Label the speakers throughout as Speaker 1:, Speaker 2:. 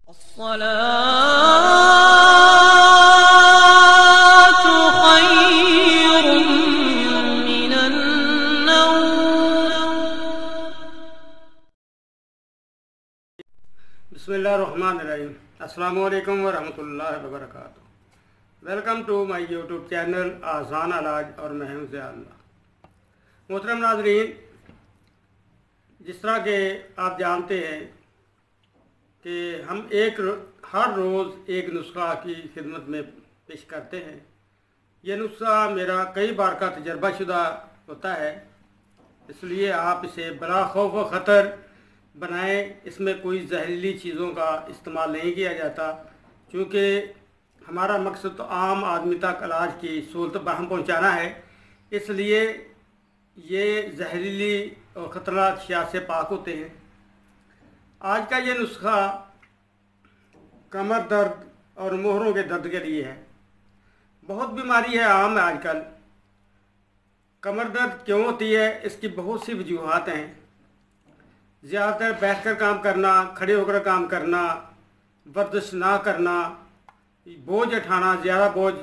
Speaker 1: बिस्मिल्लाहिर्रहमानिर्रहीम। अस्सलामु अलैकुम वरहमतुल्लाहि वबरकातुहू। Welcome to my YouTube channel आसान इलाज और मैं हूं ज़ियाउल्लाह। मोहतरम नाज़रीन, जिस तरह के आप जानते हैं कि हम हर रोज़ एक नुस्खा की खिदमत में पेश करते हैं। यह नुस्खा मेरा कई बार का तजर्बाशुदा होता है, इसलिए आप इसे बला खौफ व ख़तर बनाएं। इसमें कोई जहरीली चीज़ों का इस्तेमाल नहीं किया जाता, क्योंकि हमारा मकसद तो आम आदमी तक इलाज की सहूलत बराहम पहुँचाना है। इसलिए ये जहरीली और ख़तरनाक अशिया से पाक होते हैं। आज का ये नुस्खा कमर दर्द और मोहरों के दर्द के लिए है। बहुत बीमारी है आम है आजकल। कमर दर्द क्यों होती है, इसकी बहुत सी वजूहात हैं। ज़्यादातर बैठकर काम करना, खड़े होकर काम करना, वर्जिश ना करना, बोझ उठाना, ज़्यादा बोझ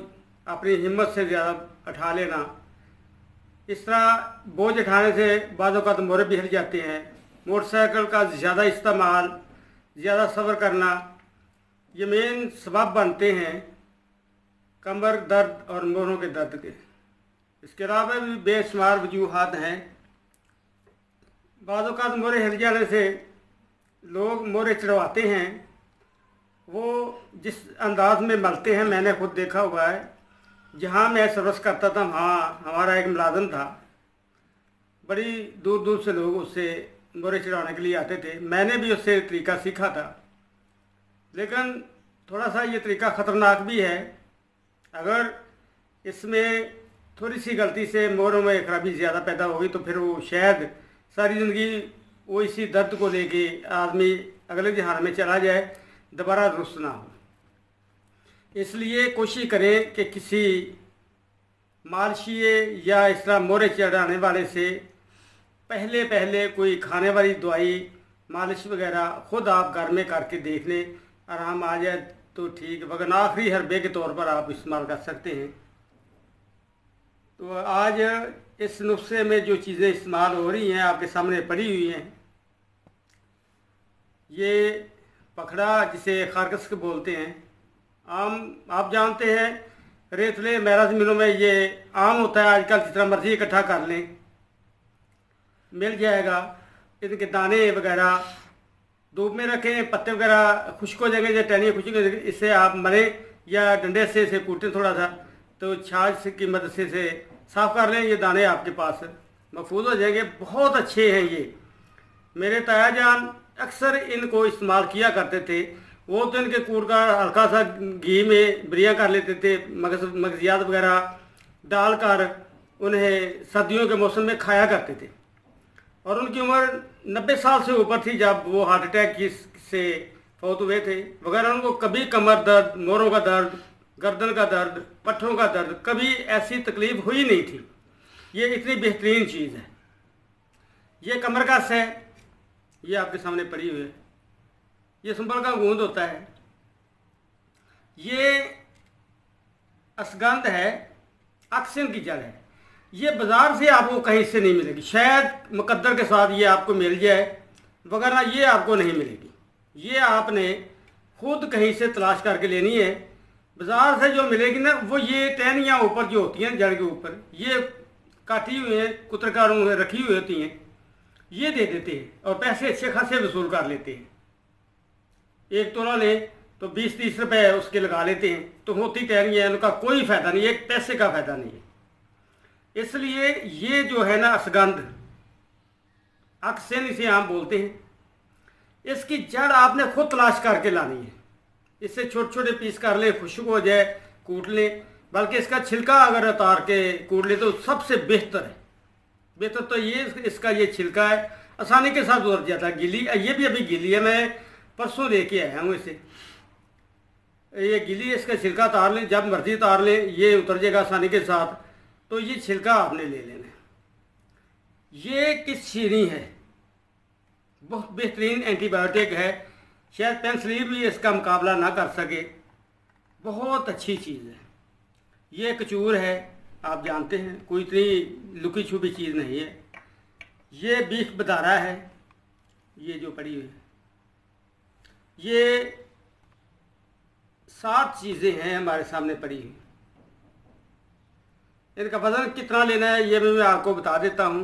Speaker 1: अपनी हिम्मत से ज़्यादा उठा लेना, इस तरह बोझ उठाने से बाज़ औक़ात मोरे भी हिल जाते हैं। मोटरसाइकिल का ज़्यादा इस्तेमाल, ज़्यादा सफ़र करना, ये मेन सबब बनते हैं कमर दर्द और मोरों के दर्द के। इसके अलावा भी बेशुमार वजूहात हैं। बाज़ औक़ात मोरे हिल जाने से लोग मोरे चढ़वाते हैं। वो जिस अंदाज में मलते हैं, मैंने खुद देखा हुआ है। जहाँ मैं सर्विस करता था वहाँ हमारा एक मुलाज़िम था। बड़ी दूर दूर से लोग उससे मोरे चढ़वाने के लिए आते थे। मैंने भी उससे तरीका सीखा था, लेकिन थोड़ा सा ये तरीका ख़तरनाक भी है। अगर इसमें थोड़ी सी गलती से मोरों में खराबी ज़्यादा पैदा होगी तो फिर वो शायद सारी ज़िंदगी वो इसी दर्द को लेके आदमी अगले जहान में चला जाए, दोबारा दुरुस्त ना हो। इसलिए कोशिश करें कि किसी मालशिए या इस तरह मोरे चढ़ाने वाले से पहले कोई खाने वाली दवाई, मालिश वगैरह खुद आप घर में करके देख लें। आराम आ जाए तो ठीक, वरना आखिरी हरबे के तौर पर आप इस्तेमाल कर सकते हैं। तो आज इस नुस्खे में जो चीज़ें इस्तेमाल हो रही हैं आपके सामने पड़ी हुई हैं। ये पखड़ा, जिसे खारकस के बोलते हैं, आप जानते हैं रेतले महरा ज़मीनों में ये आम होता है। आजकल जितना मर्जी इकट्ठा कर लें मिल जाएगा। इनके दाने वगैरह धूप में रखें, पत्ते वगैरह खुश्क हो जाएंगे या टहनियाँ खुश्क हो जाएंगी। इससे आप मलें या डंडे से इसे कूटें थोड़ा सा, तो छाछ की मदद से साफ़ कर लें। ये दाने आपके पास महफूज हो जाएंगे। बहुत अच्छे हैं ये। मेरे ताया जान अक्सर इनको इस्तेमाल किया करते थे। वो तो इनके कूट का हल्का सा घी में ब्रिया कर लेते थे, मगजियात वगैरह डालकर उन्हें सर्दियों के मौसम में खाया करते थे। और उनकी उम्र 90 साल से ऊपर थी जब वो हार्ट अटैक से फौत हुए थे। वगैरह उनको कभी कमर दर्द, मोरों का दर्द, गर्दन का दर्द, पट्ठों का दर्द, कभी ऐसी तकलीफ हुई नहीं थी। ये इतनी बेहतरीन चीज़ है। ये कमर कस है, ये आपके सामने पड़ी हुई है। ये संभल का गूंद होता है। ये असगंध है, अक्सिन की जड़ है। ये बाज़ार से आपको कहीं से नहीं मिलेगी। शायद मुकद्दर के साथ ये आपको मिल जाए, वगैरह ये आपको नहीं मिलेगी। ये आपने खुद कहीं से तलाश करके लेनी है। बाज़ार से जो मिलेगी ना, वो ये टहनियाँ ऊपर जो होती हैं जड़ के ऊपर, ये काटी हुई हैं, कुतरकारों में रखी हुई होती हैं, ये दे देते हैं और पैसे अच्छे खासे वसूल कर लेते हैं। एक तोला लें तो 20-30 रुपए उसके लगा लेते हैं। तो होती टहनियाँ, उनका कोई फ़ायदा नहीं है, एक पैसे का फ़ायदा नहीं है। इसलिए ये जो है ना असगंध, अक्सिन इसे आम बोलते हैं, इसकी जड़ आपने खुद तलाश करके लानी है। इससे छोटे छोटे पीस कर ले, खुशक हो जाए, कूट लें। बल्कि इसका छिलका अगर उतार के कूट ले तो सबसे बेहतर है। बेहतर तो ये इसका ये छिलका है, आसानी के साथ उतर जाता है। गिली, ये भी अभी गिली है, मैं परसों लेके आया हूँ इसे। ये गिली, इसका छिलका उतार लें, जब मर्जी उतार लें, ये उतर जाएगा आसानी के साथ। तो ये छिलका आपने ले लेना है। ये किस शीरी है, बहुत बेहतरीन एंटीबायोटिक है। शायद पेंसिलीन भी इसका मुकाबला ना कर सके। बहुत अच्छी चीज़ है। ये कचूर है, आप जानते हैं, कोई इतनी लुकी छुपी चीज़ नहीं है। ये बीफ बदारा है, ये जो पड़ी हुई है, ये 7 चीज़ें हैं हमारे सामने पड़ी हुई। इनका वज़न कितना लेना है ये मैं आपको बता देता हूँ।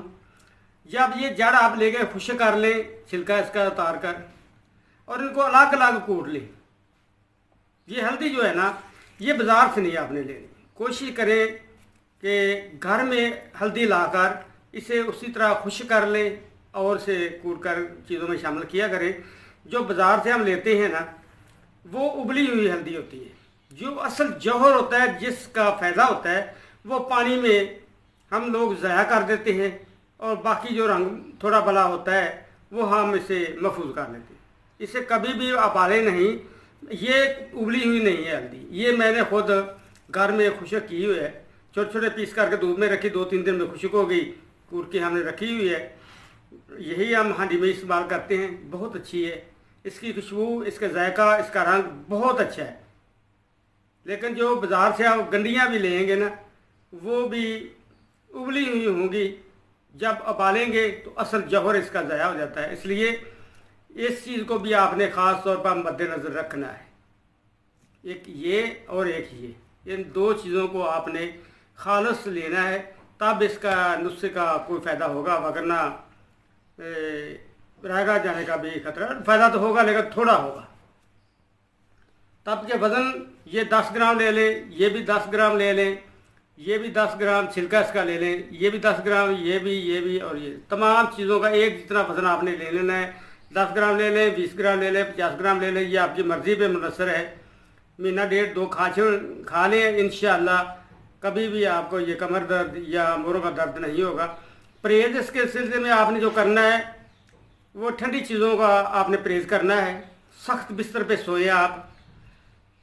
Speaker 1: जब ये जड़ आप ले गए खुश्क कर लें, छिलका इसका उतार कर, और इनको अलग अलग कूट लें। ये हल्दी जो है ना, ये बाज़ार से नहीं आपने लेनी। कोशिश करें कि घर में हल्दी लाकर इसे उसी तरह खुश्क कर लें और इसे कूट कर चीज़ों में शामिल किया करें। जो बाज़ार से हम लेते हैं ना, वो उबली हुई हल्दी होती है। जो असल जौहर होता है, जिसका फ़ायदा होता है, वो पानी में हम लोग ज़ाया कर देते हैं, और बाकी जो रंग थोड़ा भला होता है वो हम इसे महफूज कर लेते हैं। इसे कभी भी उबाले नहीं। ये उबली हुई नहीं है हल्दी, ये मैंने खुद घर में खुश्क की हुई है। छोटे छोटे पीस करके दूध में रखी, 2-3 दिन में खुश्क हो गई, कूट के हमने रखी हुई है। यही हम हांडी में इस्तेमाल करते हैं। बहुत अच्छी है, इसकी खुशबू, इसका जायका, इसका रंग बहुत अच्छा है। लेकिन जो बाज़ार से आप गंडियाँ भी लेंगे ना, वो भी उबली हुई होंगी। जब उबालेंगे तो असल जौहर इसका ज़ाया हो जाता है। इसलिए इस चीज़ को भी आपने ख़ास तौर पर मद्देनज़र रखना है। एक ये और एक ये, इन 2 चीज़ों को आपने खालस लेना है, तब इसका नुस्खे का कोई फ़ायदा होगा। वरना रहेगा जाने का भी खतरा। फ़ायदा तो होगा लेकिन थोड़ा होगा। तब के वज़न ये 10 ग्राम ले लें, ये भी 10 ग्राम ले लें, ये भी 10 ग्राम छिलका इसका ले लें, ये भी 10 ग्राम, ये भी और ये तमाम चीज़ों का एक जितना वज़न आपने ले लेना है। 10 ग्राम ले लें, 20 ग्राम ले लें, 50 ग्राम ले लें, ये आपकी मर्ज़ी पे मुनसर है। महीना 1.5-2 खा लें, इंशाअल्लाह कभी भी आपको ये कमर दर्द या मोरों का दर्द नहीं होगा। परहेज़ इसके सिलसिले में आपने जो करना है, वो ठंडी चीज़ों का आपने परहेज़ करना है। सख्त बिस्तर पे सोए आप।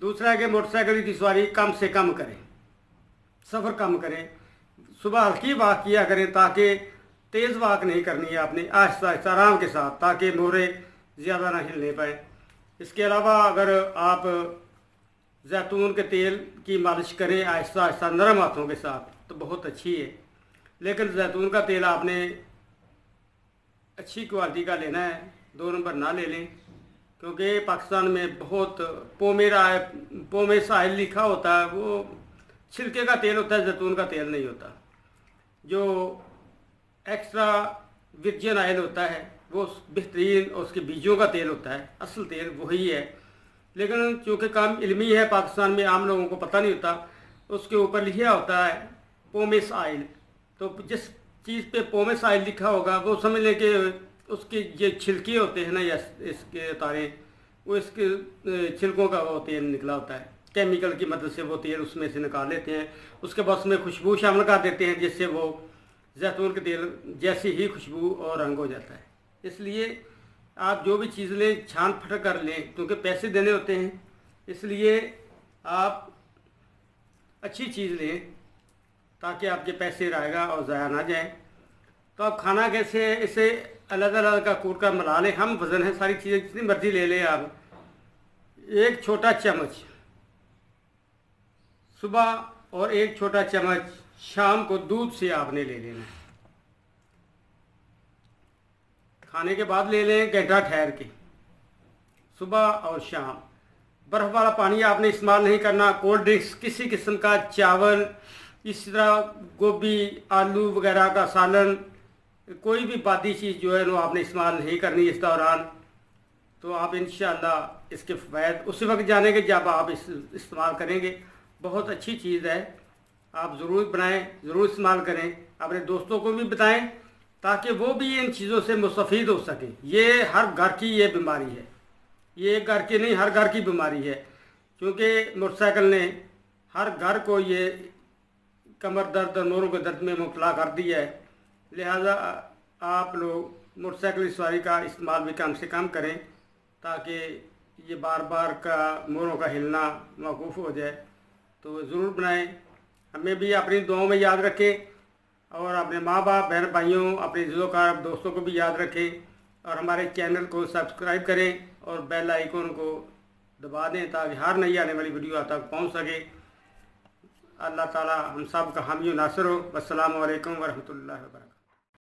Speaker 1: दूसरा है कि मोटरसाइकिल की सवारी कम से कम करें, सफ़र कम करें। सुबह हल्की वॉक किया करें, ताकि तेज़ वॉक नहीं करनी है आपने, आहिस्ता आहिस्ता आराम के साथ, ताकि मोरे ज़्यादा ना हिलने पाए। इसके अलावा अगर आप जैतून के तेल की मालिश करें आहिस्ता आहिस्ता नरम हाथों के साथ, तो बहुत अच्छी है। लेकिन जैतून का तेल आपने अच्छी क्वालिटी का लेना है, 2 नंबर ना ले लें, क्योंकि पाकिस्तान में बहुत पोमेसाइल लिखा होता है, वो छिलके का तेल होता है, जैतून का तेल नहीं होता। जो एक्स्ट्रा वर्जिन ऑयल होता है वो बेहतरीन, और उसके बीजों का तेल होता है, असल तेल वही है। लेकिन चूँकि कम इल्मी है पाकिस्तान में, आम लोगों को पता नहीं होता, उसके ऊपर लिखा होता है पोमेस ऑयल। तो जिस चीज़ पे पोमेस ऑयल लिखा होगा वो समझ लें कि उसके जो छिलके होते हैं ना, या इसके तारे, वो इसके छिलकों का वो तेल निकला होता है। केमिकल की मदद से वो तेल उसमें से निकाल लेते हैं। उसके बाद उसमें खुशबू शामिल कर देते हैं, जिससे वो जैतून के तेल जैसी ही खुशबू और रंग हो जाता है। इसलिए आप जो भी चीज़ लें छान फटक कर लें, क्योंकि पैसे देने होते हैं। इसलिए आप अच्छी चीज़ लें ताकि आपके पैसे रहेगा और ज़ाया ना जाए। तो आप खाना कैसे, इसे अलग अलग का कूट कर मिला लें। हम वज़न है, सारी चीज़ें जितनी मर्ज़ी ले लें आप। 1 छोटा चम्मच सुबह और 1 छोटा चम्मच शाम को दूध से आपने ले लेना है। खाने के बाद ले लें, घंटा ठहर के, सुबह और शाम। बर्फ़ वाला पानी आपने इस्तेमाल नहीं करना। कोल्ड ड्रिंक्स, किसी किस्म का चावल, इस तरह गोभी, आलू वगैरह का सालन, कोई भी बादी चीज़ जो है वो आपने इस्तेमाल नहीं करनी इस दौरान। तो आप इंशाअल्लाह इसके फ़वाइद उसी वक्त जानेंगे जब आप इस्तेमाल करेंगे। बहुत अच्छी चीज़ है, आप ज़रूर बनाएं, ज़रूर इस्तेमाल करें, अपने दोस्तों को भी बताएं, ताकि वो भी इन चीज़ों से मुस्तफ़ीद हो सकें। ये हर घर की ये बीमारी है, ये एक घर की नहीं, हर घर की बीमारी है। क्योंकि मोटरसाइकिल ने हर घर को ये कमर दर्द और मोरों के दर्द में मुब्तला कर दिया है। लिहाजा आप लोग मोटरसाइकिल सवारी का इस्तेमाल भी कम से कम करें, ताकि ये बार बार का मोरों का हिलना मौकूफ़ हो जाए। तो ज़रूर बनाएं। हमें भी अपनी दुआओं में याद रखें, और अपने माँ बाप, बहन भाइयों, अपने इज़्ज़ोकार दोस्तों को भी याद रखें, और हमारे चैनल को सब्सक्राइब करें और बेल आइकन को दबा दें ताकि हर नई आने वाली वीडियो आप तक पहुँच सके। अल्लाह ताला हम सब का हामी नासिर हो। अस्सलामु अलैकुम वरहमतुल्लाहि वबरकातुहू।